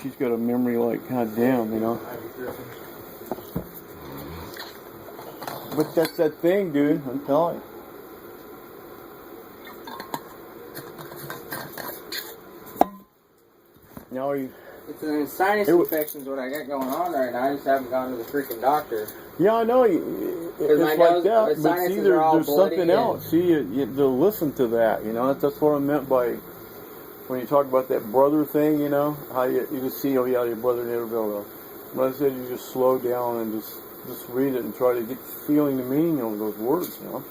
she's got a memory like goddamn, you know. But that's that thing, dude. I'm telling you. Now it's an sinus infection's what I got going on right now. I just haven't gone to the freaking doctor. Yeah, I know. It's like that. But see, there's something else. See, they'll listen to that. You know, that's what I meant by when you talk about that brother thing. You know, how you just see, oh yeah, your brother never will. But I said you just slow down and just read it and try to get feeling the meaning of those words. You know.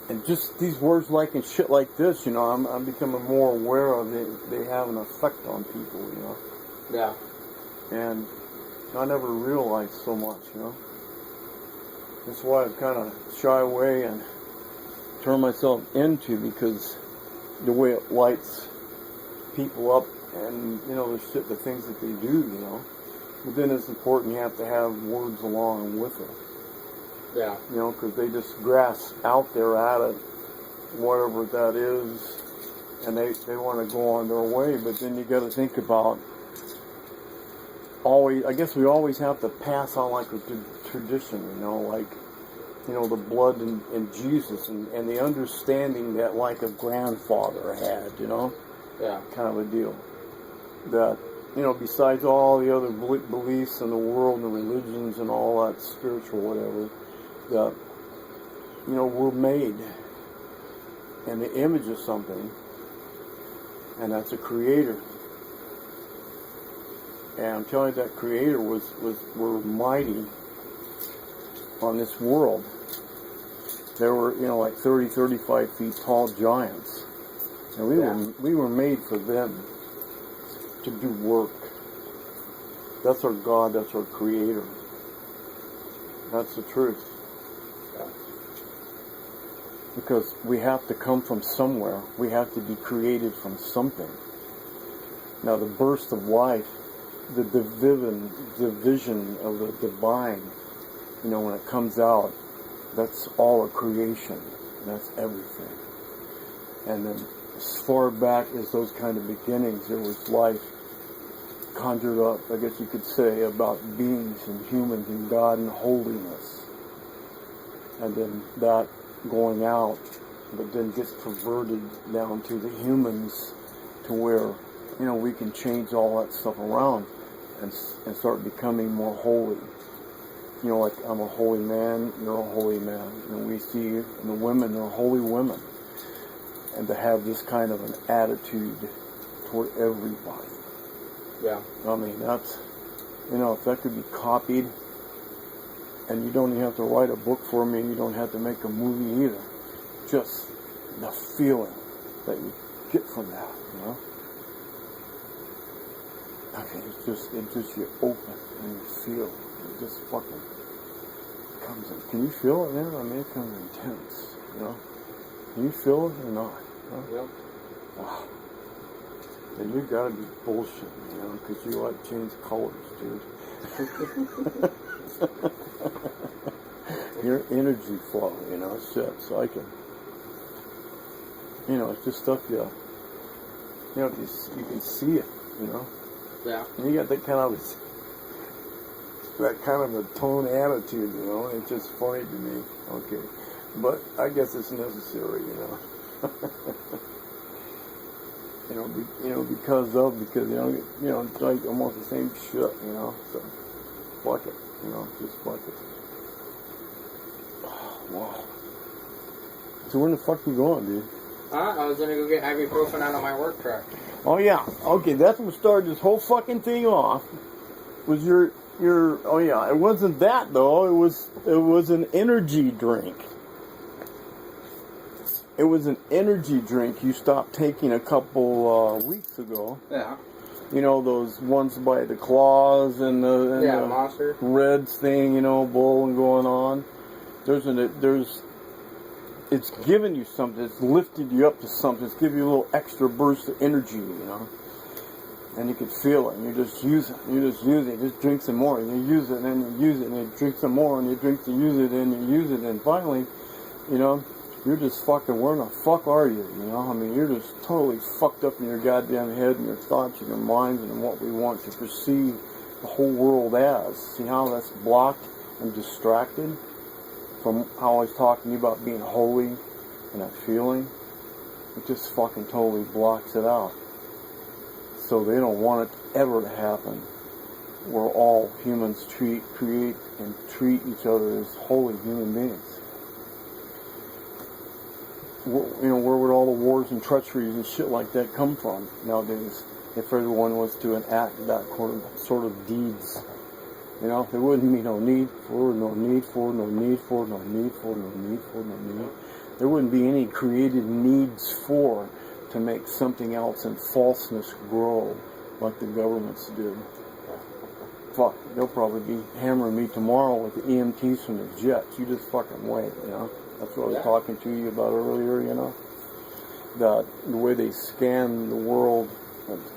And just these words like and shit like this, you know, I'm becoming more aware of it. They have an effect on people, you know. Yeah. And I never realized so much, you know. That's why I kind of shy away and turn myself into, because the way it lights people up and, you know, the things that they do, you know. But then it's important you have to have words along with it. Yeah. You know, because they just grasp out there at it, whatever that is, and they want to go on their way. But then you got to think about I guess we always have to pass on like a tradition, you know, like, you know, the blood in Jesus and the understanding that like a grandfather had, you know, yeah, kind of a deal. That, you know, besides all the other beliefs in the world and religions and all that spiritual whatever, that, you know, we're made in the image of something, and that's a creator. And I'm telling you, that creator were mighty on this world. There were, you know, like 30, 35 feet tall giants. And we were made for them to do work. That's our God, that's our creator. That's the truth. Because we have to come from somewhere. We have to be created from something. Now the burst of life, the division of the divine, you know, when it comes out, that's all a creation. That's everything. And then as far back as those kind of beginnings, there was life conjured up, I guess you could say, about beings and humans and God and holiness. And then that going out, but then gets perverted down to the humans, to where, you know, we can change all that stuff around and start becoming more holy. You know, like I'm a holy man, you're a holy man, and we see, and the women are holy women, and to have this kind of an attitude toward everybody. Yeah. I mean, that's, you know, if that could be copied. And you don't even have to write a book for me. You don't have to make a movie either. Just the feeling that you get from that, you know. I mean, it's just you open and you feel. It just fucking comes in. Can you feel it, man? I mean, it comes intense, you know. Can you feel it or not? You know? Yep. Wow. And you gotta be bullshit, you know, because you like change colors, dude. Your energy flow, you know, shit. So I can, you know, it's just stuff you can see it, you know. Yeah. And you got that kind of a tone attitude, you know. It's just funny to me. Okay, but I guess it's necessary, you know. because you know, it's like almost the same shit, you know. So fuck it, you know, just fuck it. Wow. So where the fuck you going, dude? I was gonna go get ibuprofen out of my work truck. Oh yeah. Okay, that's what started this whole fucking thing off. Was your oh yeah, it wasn't that though. It was an energy drink. It was an energy drink you stopped taking a couple weeks ago. Yeah. You know, those ones by the claws and the Monster Reds thing, you know, bowling going on. It's giving you something. It's lifted you up to something. It's giving you a little extra burst of energy, you know. And you can feel it. And you just use it. You just use it. You just drink some more. And you use it. And you use it. And you drink some more. And you drink to use it. And you use it. And finally, you know, you're just fucking, where the fuck are you? You know, I mean, you're just totally fucked up in your goddamn head and your thoughts and your minds and what we want to perceive the whole world as. See how that's blocked and distracted from how I was talking to you about being holy and that feeling? It just fucking totally blocks it out. So they don't want it ever to happen, where all humans create and treat each other as holy human beings. You know, where would all the wars and treacheries and shit like that come from nowadays? If everyone was to enact that sort of deeds, you know, there wouldn't be no need for, no need for, no need for, no need for, no need for, no need. There wouldn't be any created needs for to make something else in falseness grow like the governments did. Fuck, they'll probably be hammering me tomorrow with the EMTs from the jets. You just fucking wait, you know. That's what I was talking to you about earlier, you know. The way they scan the world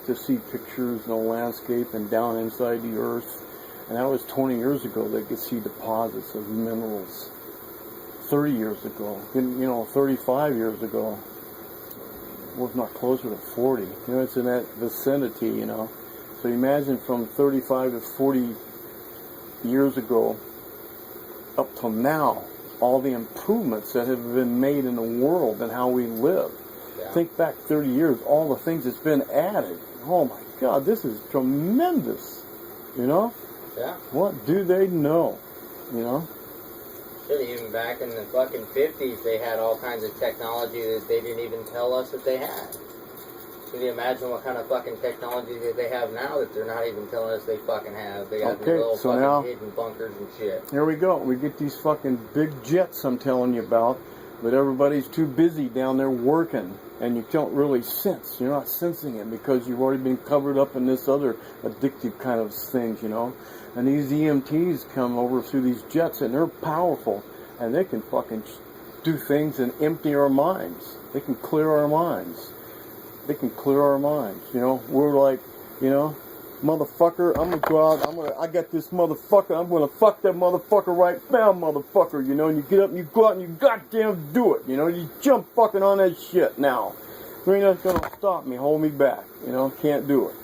to see pictures and the landscape and down inside the earth. And that was 20 years ago. They could see deposits of minerals. 30 years ago, you know, 35 years ago, well, if not closer to 40. You know, it's in that vicinity, you know. So imagine from 35 to 40 years ago up till now, all the improvements that have been made in the world and how we live. Yeah. Think back 30 years, all the things that's been added. Oh my God, this is tremendous, you know? Yeah. What do they know, you know? Shit, even back in the fucking 50s, they had all kinds of technology that they didn't even tell us that they had. Can you imagine what kind of fucking technology that they have now that they're not even telling us they fucking have? They got these little fucking now, hidden bunkers and shit. Here we go. We get these fucking big jets I'm telling you about, but everybody's too busy down there working, and you don't really sense. You're not sensing it because you've already been covered up in this other addictive kind of things, you know. And these EMTs come over through these jets, and they're powerful, and they can fucking do things and empty our minds. They can clear our minds. They can clear our minds, you know. We're like, you know, motherfucker, I'm gonna go out, I got this motherfucker, I'm gonna fuck that motherfucker right now, motherfucker, you know, and you get up and you go out and you goddamn do it, you know, you jump fucking on that shit now. There ain't nothing gonna stop me, hold me back, you know, can't do it.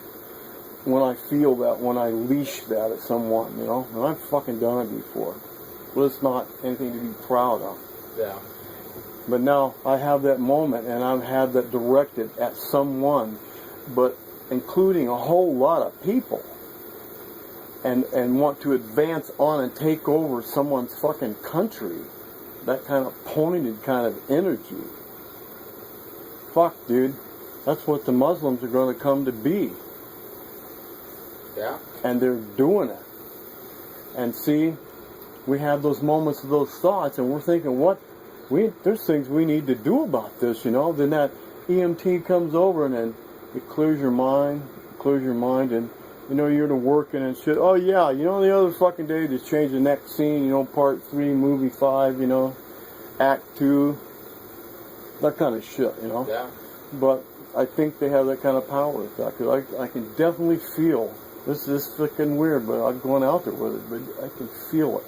When I feel that, when I leash that at someone, you know, and I've fucking done it before. But it's not anything to be proud of. Yeah. But now I have that moment, and I've had that directed at someone, but including a whole lot of people, and want to advance on and take over someone's fucking country. That kind of pointed kind of energy. Fuck, dude. That's what the Muslims are going to come to be. Yeah. And they're doing it. And see, we have those moments of those thoughts, and we're thinking, what? There's things we need to do about this, you know. Then that EMT comes over and then it clears your mind, and you know you're to working and shit. Oh yeah, you know the other fucking day to change the next scene, you know, part 3, movie 5, you know, act 2, that kind of shit, you know. Yeah. But I think they have that kind of power with that, because I can definitely feel. This is fucking weird, but I'm going out there with it, but I can feel it.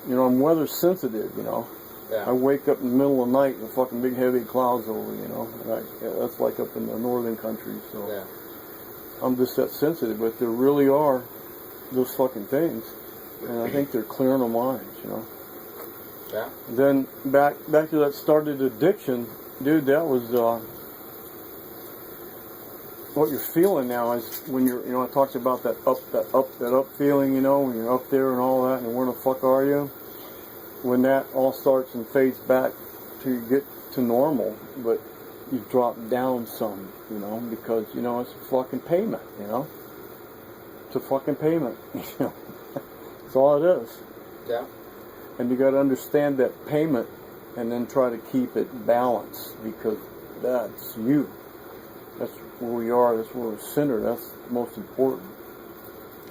You know, I'm weather sensitive, you know. Yeah. I wake up in the middle of the night with fucking big heavy clouds over, you know. And that's like up in the northern country, so yeah. I'm just that sensitive. But there really are those fucking things, and I think they're clearing our minds, you know. Yeah. Then back to that started addiction, dude. That was what you're feeling now is when you're, you know, I talked about that up feeling, you know, when you're up there and all that, and where the fuck are you? When that all starts and fades back to get to normal, but you drop down some, you know, because, you know, it's a fucking payment, you know. It's a fucking payment, you know. That's all it is. Yeah. And you got to understand that payment and then try to keep it balanced, because that's you. That's where we are. That's where we're centered. That's most important.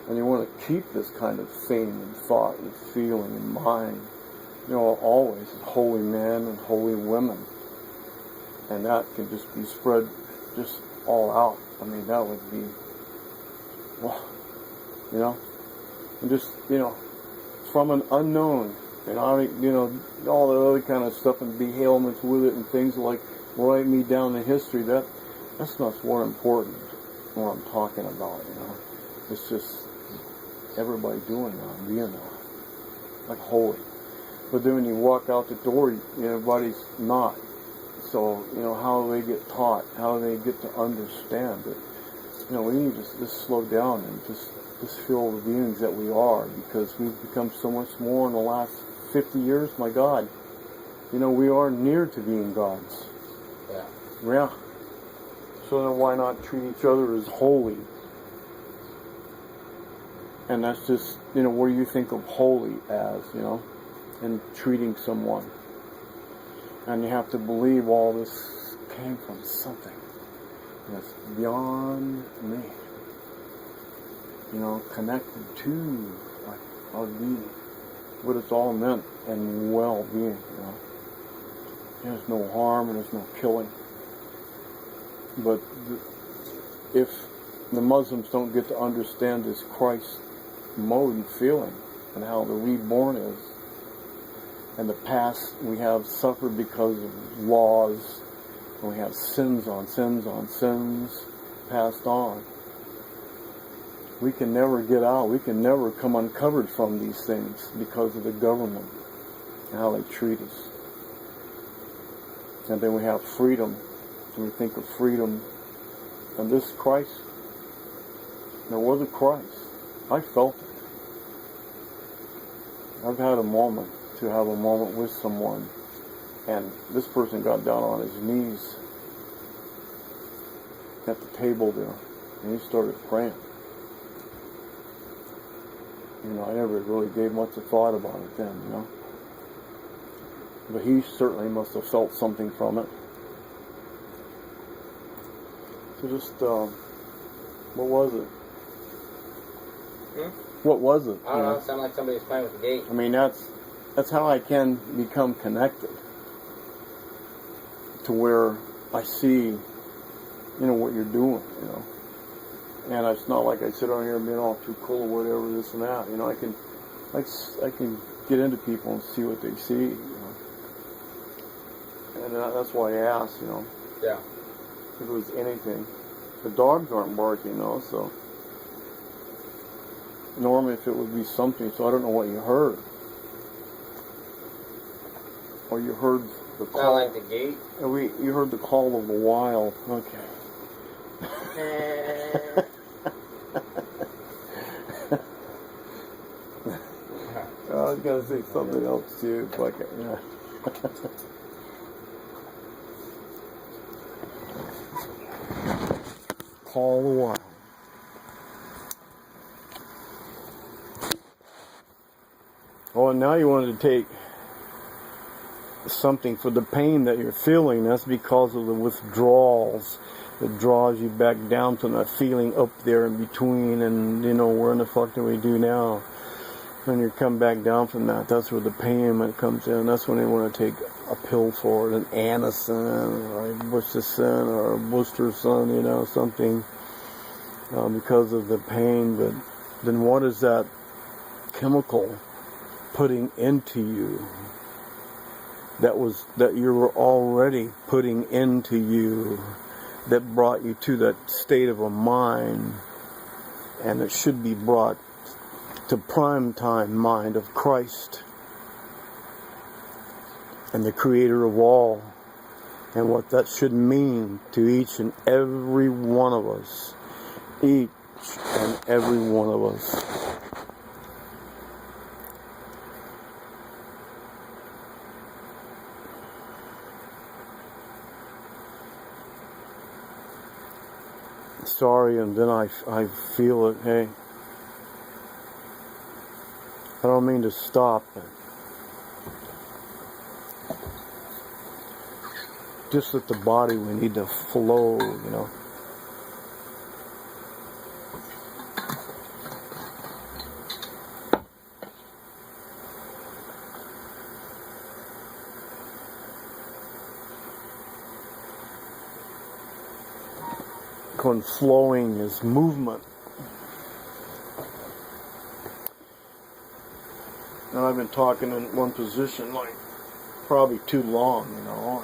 And you want to keep this kind of thing and thought and feeling and mind, you know, always as holy men and holy women. And that can just be spread just all out. I mean, that would be, well, you know, and just, you know, from an unknown And all the other kind of stuff and be ailments with it and things like write me down the history. That's not more important. What I'm talking about, it's just everybody doing that, being that, like holy. But then when you walk out the door, everybody's not. So how do they get taught? How do they get to understand it? We need to just slow down and just feel the beings that we are, because we've become so much more in the last 50 years. My God, we are near to being gods. Yeah. Yeah. So then why not treat each other as holy? And that's just, what do you think of holy as, and treating someone? And you have to believe all this came from something that's beyond me. Connected to our being. What it's all meant and well-being, There's no harm and there's no killing. But if the Muslims don't get to understand this Christ mode and feeling and how the reborn is, and the past we have suffered because of laws, and we have sins on sins on sins passed on, we can never get out. We can never come uncovered from these things because of the government and how they treat us. And then we have freedom. And we think of freedom. And this Christ, there was a Christ. I felt it. I've had a moment to have a moment with someone, and this person got down on his knees at the table there, and he started praying. I never really gave much of thought about it then, But he certainly must have felt something from it. So just, what was it? What was it? I don't know. It sounded like somebody was playing with the gate. I mean, that's how I can become connected to where I see, what you're doing, And it's not like I sit on here and being all too cool or whatever, this and that. I can get into people and see what they see, And that's why I asked, Yeah. if it was anything. The dogs aren't barking, so normally if it would be something, so I don't know what you heard. Or you heard the call. Sound like the gate? You heard the call of the wild. Okay. I was going to say something else too. Fuck it. Yeah. Call of the wild. Oh, and now you wanted to take something for the pain that you're feeling. That's because of the withdrawals that draws you back down to that feeling up there in between, and where in the fuck do we do now? When you come back down from that, that's where the pain comes in. That's when they want to take a pill for it, an Anacin or a Busticin or a Boosterson, something, because of the pain. But then what is that chemical putting into you that you were already putting into you, that brought you to that state of a mind, and it should be brought to prime time mind of Christ and the creator of all, and what that should mean to each and every one of us. Each and every one of us. Sorry, and then I feel it. Hey, I don't mean to stop, but just at the body we need to flow, When flowing is movement. And I've been talking in one position like probably too long, you know.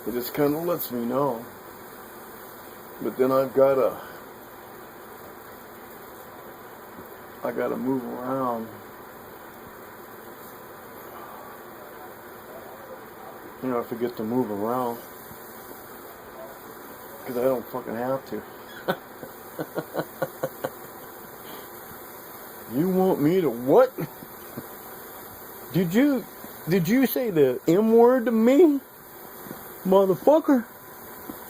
It just kind of lets me know. But then I gotta move around. You know, I forget to move around because I don't fucking have to. You want me to what? Did you say the M word to me? Motherfucker?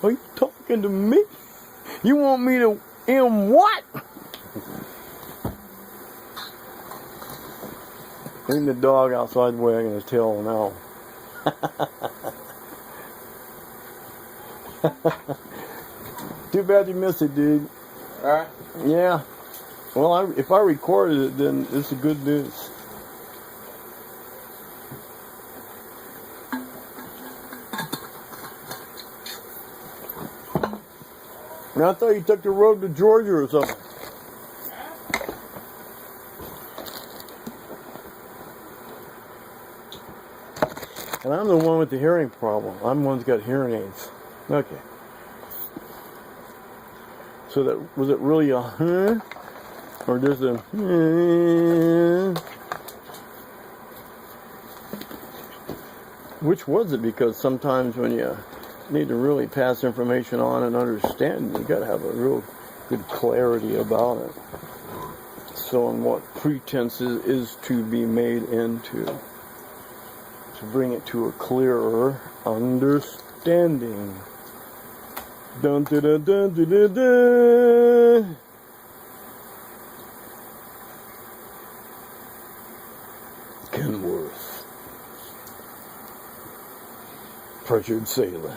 Are you talking to me? You want me to M what? Bring the dog outside wagging his tail now. Too bad you missed it, dude. Alright. Yeah. Well, if I recorded it, then it's a good news. Now, I thought you took the road to Georgia or something. And I'm the one with the hearing problem. I'm the one that's got hearing aids. Okay. So that was it really a huh? Or just a which was it? Because sometimes when you need to really pass information on and understand, you got to have a real good clarity about it. So, on what pretense is to be made into, to bring it to a clearer understanding. Dun dun dun dun dun dun dun. Kenworth. Pritchard sailing.